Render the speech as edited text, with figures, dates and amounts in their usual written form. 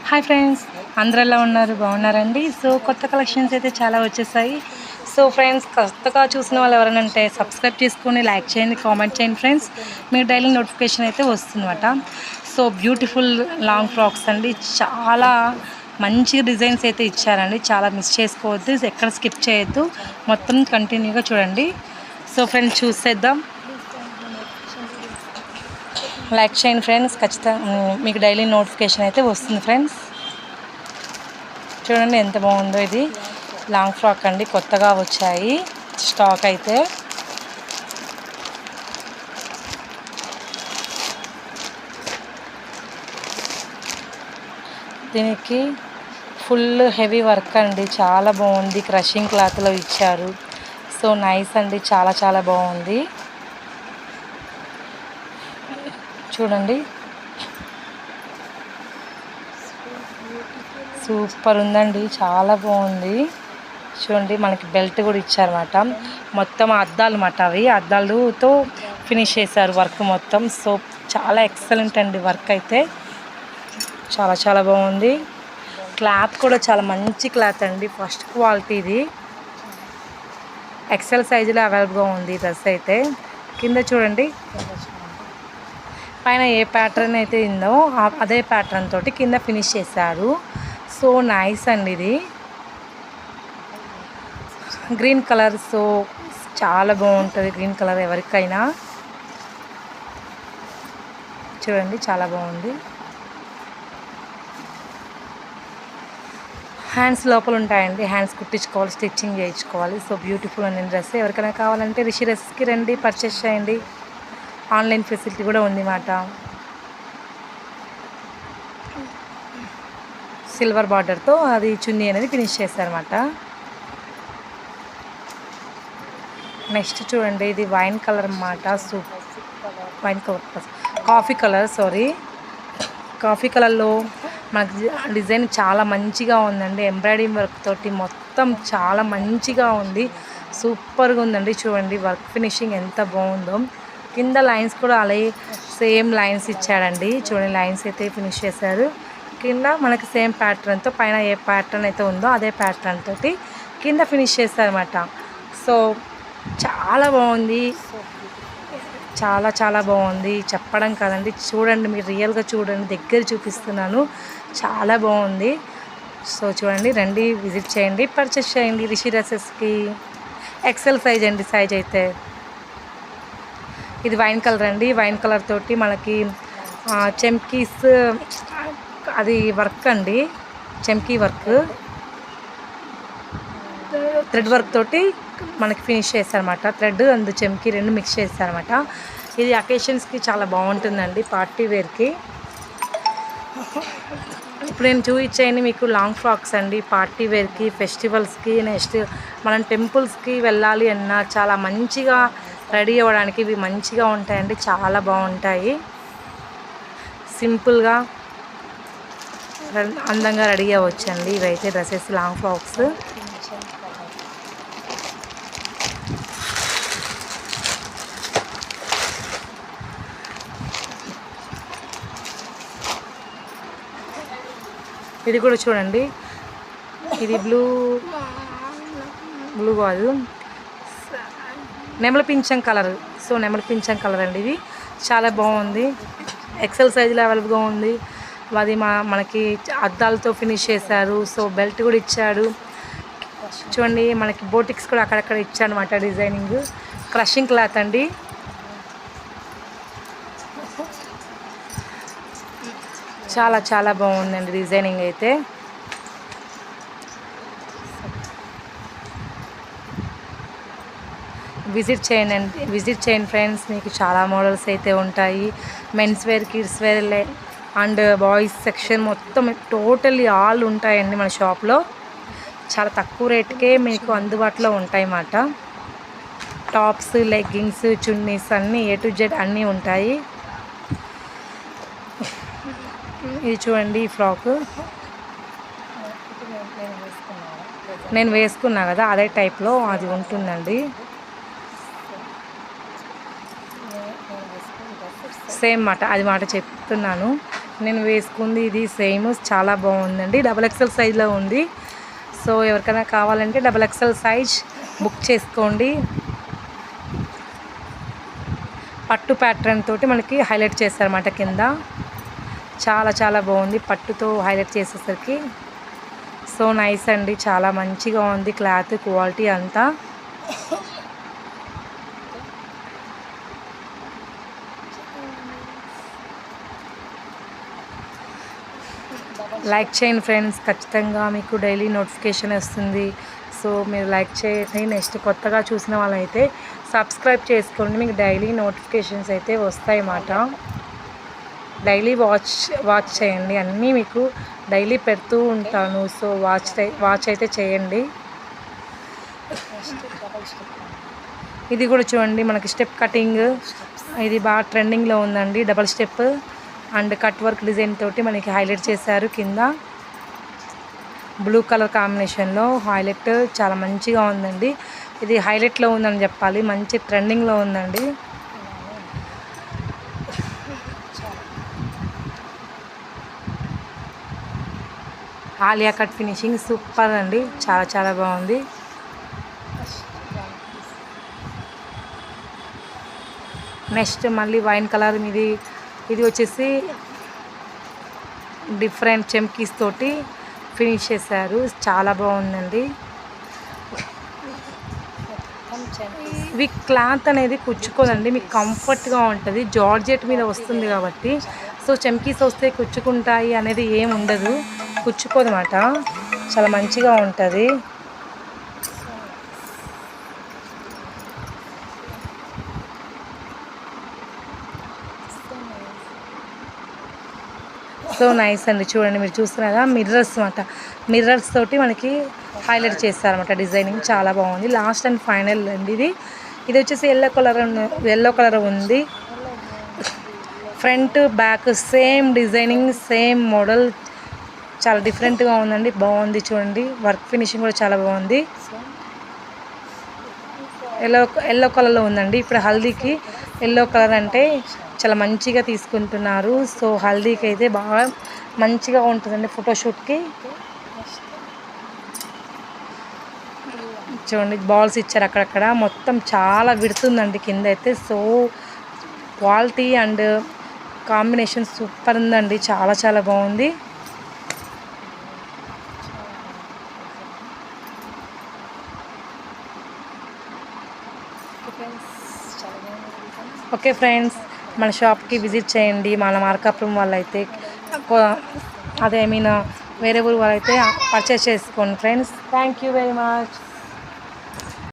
Hi friends, అందరూ ఎలా ఉన్నారు? బాగున్నారండి. సో కొత్త కలెక్షన్స్ అయితే చాలా వచ్చేసాయి. సో ఫ్రెండ్స్, కొత్తగా చూసిన వాళ్ళు ఎవరైనా సబ్స్క్రైబ్ చేసుకొని లైక్ చేయండి, కామెంట్ చేయండి ఫ్రెండ్స్. మీకు డైలీ నోటిఫికేషన్ అయితే వస్తుందన్నమాట. సో బ్యూటిఫుల్ లాంగ్ ఫ్రాక్స్ అండి, చాలా మంచి డిజైన్స్ అయితే ఇచ్చారండి. చాలా మిస్ చేసుకోవద్దు, ఎక్కడ స్కిప్ చేయొద్దు, మొత్తం కంటిన్యూగా చూడండి. సో ఫ్రెండ్స్, చూసేద్దాం. లైక్ చేయండి ఫ్రెండ్స్, ఖచ్చితంగా మీకు డైలీ నోటిఫికేషన్ అయితే వస్తుంది ఫ్రెండ్స్. చూడండి ఎంత బాగుందో, ఇది లాంగ్ ఫ్రాక్ అండి, కొత్తగా వచ్చాయి స్టాక్ అయితే. దీనికి ఫుల్ హెవీ వర్క్ అండి, చాలా బాగుంది. క్రషింగ్ క్లాత్లో ఇచ్చారు. సో నైస్ అండి, చాలా చాలా బాగుంది. చూడండి, సూపర్ ఉందండి, చాలా బాగుంది. చూడండి, మనకి బెల్ట్ కూడా ఇచ్చారన్నమాట. మొత్తం అద్దాలు అన్నమాట, అవి అద్దాలతో ఫినిష్ చేశారు వర్క్ మొత్తం. సో చాలా ఎక్సలెంట్ అండి, వర్క్ అయితే చాలా చాలా బాగుంది. క్లాత్ కూడా చాలా మంచి క్లాత్ అండి, ఫస్ట్ క్వాలిటీ. ఇది ఎక్సెల్ సైజులో అవైలబుల్గా ఉంది డ్రెస్ అయితే. కింద చూడండి, పైన ఏ ప్యాటర్న్ అయితే ఉందో అదే ప్యాటర్న్ తోటి కింద ఫినిష్ చేశారు. సో నైస్ అండి, ఇది గ్రీన్ కలర్. సో చాలా బాగుంటుంది గ్రీన్ కలర్ ఎవరికైనా. చూడండి, చాలా బాగుంది. హ్యాండ్స్ లోపల ఉంటాయండి, హ్యాండ్స్ కుట్టించుకోవాలి, స్టిచ్చింగ్ చేయించుకోవాలి. సో బ్యూటిఫుల్ అండి డ్రెస్. ఎవరికైనా కావాలంటే రిషి డ్రెస్కి రండి, పర్చేస్ చేయండి. ఆన్లైన్ ఫెసిలిటీ కూడా ఉంది మాట. సిల్వర్ బార్డర్తో అది చున్నీ అనేది ఫినిష్ చేశారన్నమాట. నెక్స్ట్ చూడండి, ఇది వైన్ కలర్ అన్నమాట. వైన్ కలర్, కాఫీ కలర్లో మనకి డిజైన్ చాలా మంచిగా ఉందండి. ఎంబ్రాయిడింగ్ వర్క్ తోటి మొత్తం చాలా మంచిగా ఉంది, సూపర్గా ఉందండి. చూడండి వర్క్ ఫినిషింగ్ ఎంత బాగుందో. కింద లైన్స్ కూడా అలాగే సేమ్ లైన్స్ ఇచ్చాడండి. చూడండి, లైన్స్ అయితే ఫినిష్ చేశారు. కింద మనకి సేమ్ ప్యాటర్న్తో, పైన ఏ ప్యాటర్న్ అయితే ఉందో అదే ప్యాటర్న్ తోటి కింద ఫినిష్ చేశారన్నమాట. సో చాలా బాగుంది, చాలా చాలా బాగుంది. చెప్పడం కాదండి, చూడండి, మీరు రియల్గా చూడండి, దగ్గర చూపిస్తున్నాను. చాలా బాగుంది. సో చూడండి, రండి, విజిట్ చేయండి, పర్చేస్ చేయండి. రిషి డ్రెస్సెస్కి ఎక్సెల్ సైజ్ అండి, సైజ్ అయితే. ఇది వైన్ కలర్ అండి, వైన్ కలర్ తోటి మనకి చెమ్కీస్, అది వర్క్ అండి, చెమ్కీ వర్క్, థ్రెడ్ వర్క్ తోటి మనకి ఫినిష్ చేస్తారన్నమాట. థ్రెడ్ అండ్ చెమ్కీ రెండు మిక్స్ చేస్తారన్నమాట. ఇది అకేషన్స్కి చాలా బాగుంటుందండి, పార్టీ వేర్కి. ఇప్పుడు నేను చూపించేయండి మీకు లాంగ్ ఫ్రాక్స్ అండి, పార్టీ వేర్కి, ఫెస్టివల్స్కి. నెక్స్ట్ మనం టెంపుల్స్కి వెళ్ళాలి అన్నా చాలా మంచిగా రెడీ అవ్వడానికి ఇవి మంచిగా ఉంటాయండి, చాలా బాగుంటాయి. సింపుల్గా అందంగా రెడీ అవ్వచ్చండి ఇవైతే డ్రెస్సెస్, లాంగ్ ఫ్రాక్స్. ఇది కూడా చూడండి, ఇది బ్లూ కాదు, నెమలి పింఛం కలర్. సో నెమలి పింఛం కలర్ అండి, ఇది చాలా బాగుంది. ఎక్సెల్ సైజులో అవైలబుల్గా ఉంది. అది మనకి అద్దాలతో ఫినిష్ చేశారు. సో బెల్ట్ కూడా ఇచ్చాడు. చూడండి, మనకి బోటిక్స్ కూడా అక్కడక్కడ ఇచ్చాడు అనమాట డిజైనింగ్. క్రషింగ్ క్లాత్ అండి, చాలా చాలా బాగుందండి డిజైనింగ్ అయితే. విజిట్ చేయండి ఫ్రెండ్స్, మీకు చాలా మోడల్స్ అయితే ఉంటాయి. Men's wear, kids wear and boys section మొత్తం టోటల్లీ ఆల్ ఉంటాయండి మన షాప్లో. చాలా తక్కువ రేటుకే మీకు అందుబాటులో ఉంటాయి అన్నమాట. టాప్స్, లెగ్గింగ్స్, చున్నీస్ అన్నీ A to Z అన్నీ ఉంటాయి. ఇది చూడండి, ఈ ఫ్రాక్ నేను వేసుకున్నా కదా, అదే టైప్లో అది ఉంటుందండి. సేమ్ మాట, అది మాట చెప్తున్నాను. నేను వేసుకుంది ఇది సేమ్, చాలా బాగుందండి. డబల్ ఎక్సెల్ సైజ్లో ఉంది. సో ఎవరికైనా కావాలంటే డబల్ ఎక్సెల్ సైజ్ బుక్ చేసుకోండి. పట్టు ప్యాటర్న్ తోటి మనకి హైలైట్ చేస్తారన్నమాట కింద. చాలా చాలా బాగుంది పట్టుతో హైలైట్ చేసేసరికి. సో నైస్ అండి, చాలా మంచిగా ఉంది క్లాత్ క్వాలిటీ అంతా. లైక్ చేయండి ఫ్రెండ్స్, ఖచ్చితంగా మీకు డైలీ నోటిఫికేషన్ వస్తుంది. సో మీరు లైక్ చేయండి. నెక్స్ట్ కొత్తగా చూసిన వాళ్ళైతే సబ్స్క్రైబ్ చేసుకోండి, మీకు డైలీ నోటిఫికేషన్స్ అయితే వస్తాయి అన్నమాట. డైలీ వాచ్ చేయండి, అన్నీ మీకు డైలీ పెడుతూ ఉంటాను. సో వాచ్ అయితే చేయండి. ఇది కూడా చూడండి, మనకి స్టెప్ కటింగ్ ఇది బాగా ట్రెండింగ్లో ఉందండి. Double step and cut work design తోటి మనకి హైలైట్ చేశారు. కింద బ్లూ కలర్ కాంబినేషన్లో హైలైట్ చాలా మంచిగా ఉందండి. ఇది హైలైట్లో ఉందని చెప్పాలి, మంచి ట్రెండింగ్లో ఉందండి. ఆలియా కట్ ఫినిషింగ్ సూపర్ అండి, చాలా చాలా బాగుంది. నెక్స్ట్ మళ్ళీ వైన్ కలర్ మీది, ఇది వచ్చేసి డిఫరెంట్ చెమ్కీస్ తోటి ఫినిష్ చేశారు, చాలా బాగుందండి. ఇవి క్లాత్ అనేది కుచ్చుకోదండి, మీకు కంఫర్ట్గా ఉంటుంది. జార్జెట్ మీద వస్తుంది కాబట్టి సో చెమ్కీస్ వస్తే కుచ్చుకుంటాయి అనేది ఏం ఉండదు, కుచ్చుకోదన్నమాట. చాలా మంచిగా ఉంటుంది. సో నైస్ అండి, చూడండి మీరు చూస్తున్నారా మిర్రర్స్ అన్నమాట. మిర్రర్స్ తోటి మనకి హైలైట్ చేస్తారన్నమాట. డిజైనింగ్ చాలా బాగుంది. లాస్ట్ అండ్ ఫైనల్ అండి ఇది. ఇది వచ్చేసి ఎల్లో కలర్ ఉంది. Front back same designing, same model, చాలా డిఫరెంట్గా ఉందండి. బాగుంది చూడండి, వర్క్ ఫినిషింగ్ కూడా చాలా బాగుంది. ఎల్లో కలర్లో ఉందండి. ఇప్పుడు హల్దీకి ఎల్లో కలర్ అంటే చాలా మంచిగా తీసుకుంటున్నారు. సో హల్దీకి అయితే బాగా మంచిగా ఉంటుందండి ఫోటోషూట్కి. చూడండి బాల్స్ ఇచ్చారు అక్కడక్కడ, మొత్తం చాలా విడుతుందండి కింద అయితే. So quality and combination super ఉందండి, చాలా చాలా బాగుంది. ఓకే ఫ్రెండ్స్, మన షాప్కి విజిట్ చేయండి. మన మార్కాపురం వాళ్ళైతే అదే మీన్ వేరే ఊరు వాళ్ళైతే పర్చేస్ చేసుకోండి friends. Thank you very much.